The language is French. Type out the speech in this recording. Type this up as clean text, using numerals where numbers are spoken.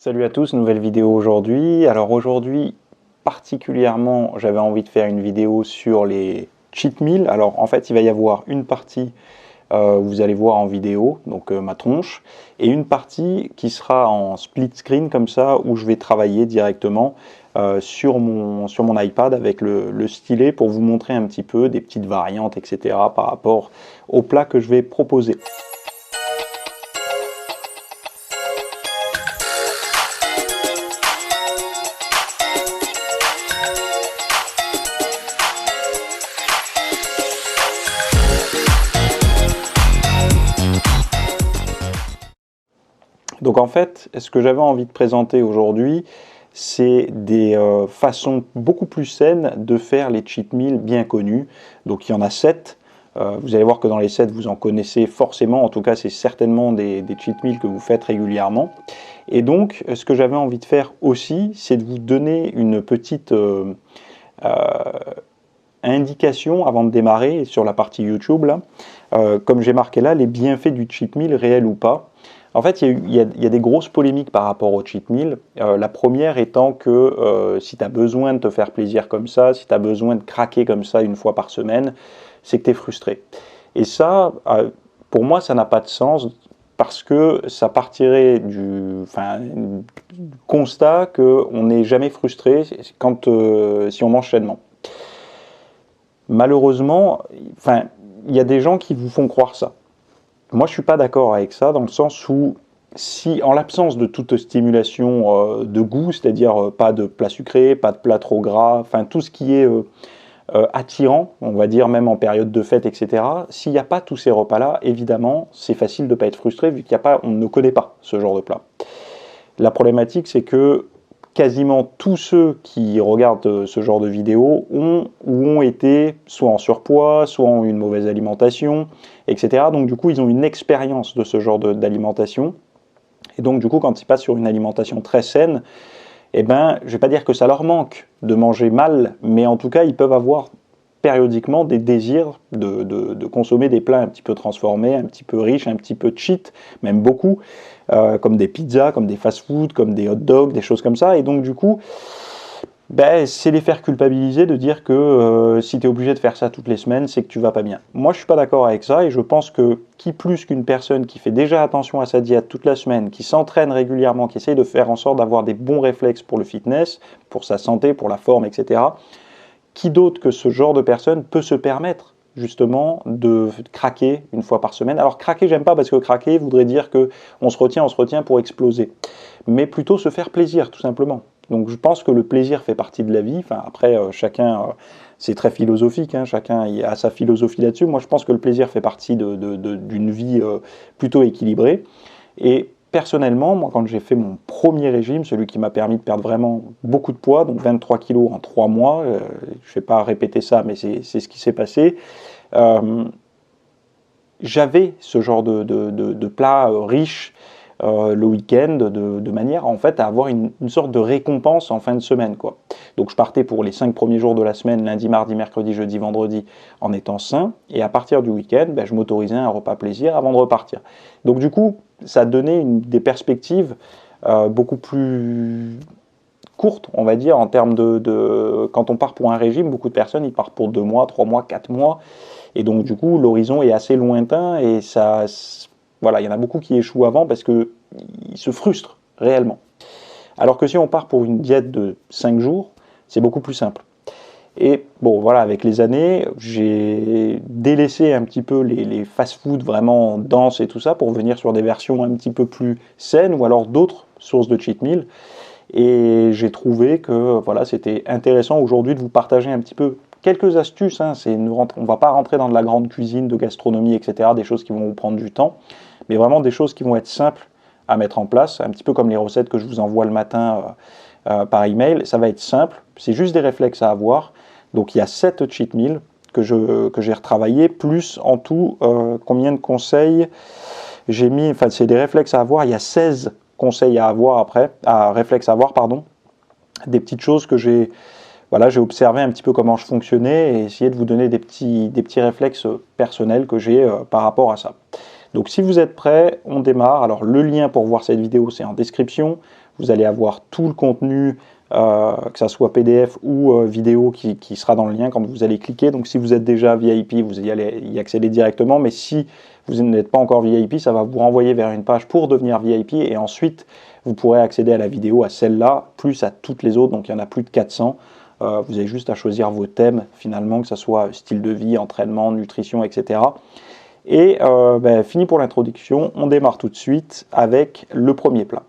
Salut à tous, nouvelle vidéo aujourd'hui. Alors aujourd'hui, particulièrement, j'avais envie de faire une vidéo sur les cheat meals. Alors en fait, il va y avoir une partie où vous allez voir en vidéo, donc ma tronche, et une partie qui sera en split screen comme ça, où je vais travailler directement sur mon iPad avec le stylet pour vous montrer un petit peu des petites variantes, etc. par rapport au plat que je vais proposer. Donc en fait, ce que j'avais envie de présenter aujourd'hui, c'est des façons beaucoup plus saines de faire les cheat meals bien connus. Donc il y en a 7. Vous allez voir que dans les 7, vous en connaissez forcément. En tout cas, c'est certainement des cheat meals que vous faites régulièrement. Et donc, ce que j'avais envie de faire aussi, c'est de vous donner une petite indication avant de démarrer sur la partie YouTube. Là, comme j'ai marqué là, les bienfaits du cheat meal, réels ou pas. En fait, il y a des grosses polémiques par rapport au cheat meal. La première étant que si tu as besoin de te faire plaisir comme ça, si tu as besoin de craquer comme ça une fois par semaine, c'est que tu es frustré. Et ça, pour moi, ça n'a pas de sens parce que ça partirait du constat qu'on n'est jamais frustré si on mange sainement. Malheureusement, il y a des gens qui vous font croire ça. Moi, je ne suis pas d'accord avec ça, dans le sens où, si en l'absence de toute stimulation de goût, c'est-à-dire pas de plat sucré, pas de plat trop gras, tout ce qui est attirant, on va dire même en période de fête, etc., s'il n'y a pas tous ces repas-là, évidemment, c'est facile de ne pas être frustré, vu qu'on ne connaît pas ce genre de plat. La problématique, c'est que quasiment tous ceux qui regardent ce genre de vidéos ont été soit en surpoids, soit ont eu une mauvaise alimentation, etc. Donc du coup, ils ont une expérience de ce genre d'alimentation. Et donc du coup, quand ils passent sur une alimentation très saine, je ne vais pas dire que ça leur manque de manger mal, mais en tout cas, ils peuvent avoir périodiquement des désirs de consommer des plats un petit peu transformés, un petit peu riches, un petit peu cheat, même beaucoup, comme des pizzas, comme des fast-food, comme des hot dogs, des choses comme ça. Et donc du coup, c'est les faire culpabiliser de dire que si tu es obligé de faire ça toutes les semaines, c'est que tu vas pas bien. Moi, je suis pas d'accord avec ça et je pense que qui plus qu'une personne qui fait déjà attention à sa diète toute la semaine, qui s'entraîne régulièrement, qui essaye de faire en sorte d'avoir des bons réflexes pour le fitness, pour sa santé, pour la forme, etc., qui d'autre que ce genre de personne peut se permettre justement de craquer une fois par semaine. Alors craquer, j'aime pas, parce que craquer voudrait dire que on se retient pour exploser. Mais plutôt se faire plaisir, tout simplement. Donc je pense que le plaisir fait partie de la vie. Après, chacun, c'est très philosophique, hein, chacun a sa philosophie là-dessus. Moi, je pense que le plaisir fait partie d'une vie plutôt équilibrée. Et personnellement, moi, quand j'ai fait mon premier régime, celui qui m'a permis de perdre vraiment beaucoup de poids, donc 23 kilos en 3 mois, je ne vais pas répéter ça, mais c'est ce qui s'est passé, j'avais ce genre de plat riche le week-end, de manière en fait à avoir une sorte de récompense en fin de semaine, quoi. Donc je partais pour les 5 premiers jours de la semaine, lundi, mardi, mercredi, jeudi, vendredi, en étant sain, et à partir du week-end, je m'autorisais un repas plaisir avant de repartir. Donc du coup, ça donnait des perspectives beaucoup plus courtes, on va dire, en termes quand on part pour un régime, beaucoup de personnes, ils partent pour 2 mois, 3 mois, 4 mois, et donc du coup, l'horizon est assez lointain, et ça... Voilà, il y en a beaucoup qui échouent avant parce qu'ils se frustrent réellement. Alors que si on part pour une diète de 5 jours, c'est beaucoup plus simple. Et bon, voilà, avec les années, j'ai délaissé un petit peu les fast-food vraiment denses et tout ça pour venir sur des versions un petit peu plus saines ou alors d'autres sources de cheat meal. Et j'ai trouvé que voilà, c'était intéressant aujourd'hui de vous partager un petit peu quelques astuces. On ne va pas rentrer dans de la grande cuisine, de gastronomie, etc., des choses qui vont vous prendre du temps, mais vraiment des choses qui vont être simples à mettre en place, un petit peu comme les recettes que je vous envoie le matin par email. Ça va être simple, c'est juste des réflexes à avoir. Donc il y a 7 cheat meals que j'ai retravaillé, plus en tout, combien de conseils j'ai mis, c'est des réflexes à avoir, il y a 16 conseils à avoir réflexes à avoir, pardon, des petites choses que j'ai observé un petit peu comment je fonctionnais et essayé de vous donner des petits réflexes personnels que j'ai par rapport à ça. Donc si vous êtes prêts, on démarre. Alors le lien pour voir cette vidéo, c'est en description. Vous allez avoir tout le contenu, que ça soit PDF ou vidéo qui sera dans le lien quand vous allez cliquer. Donc si vous êtes déjà VIP, vous allez y accéder directement, mais si vous n'êtes pas encore VIP, ça va vous renvoyer vers une page pour devenir VIP, et ensuite vous pourrez accéder à la vidéo, à celle-là, plus à toutes les autres, donc il y en a plus de 400. Vous avez juste à choisir vos thèmes finalement, que ce soit style de vie, entraînement, nutrition, etc. Et fini pour l'introduction, on démarre tout de suite avec le premier plat.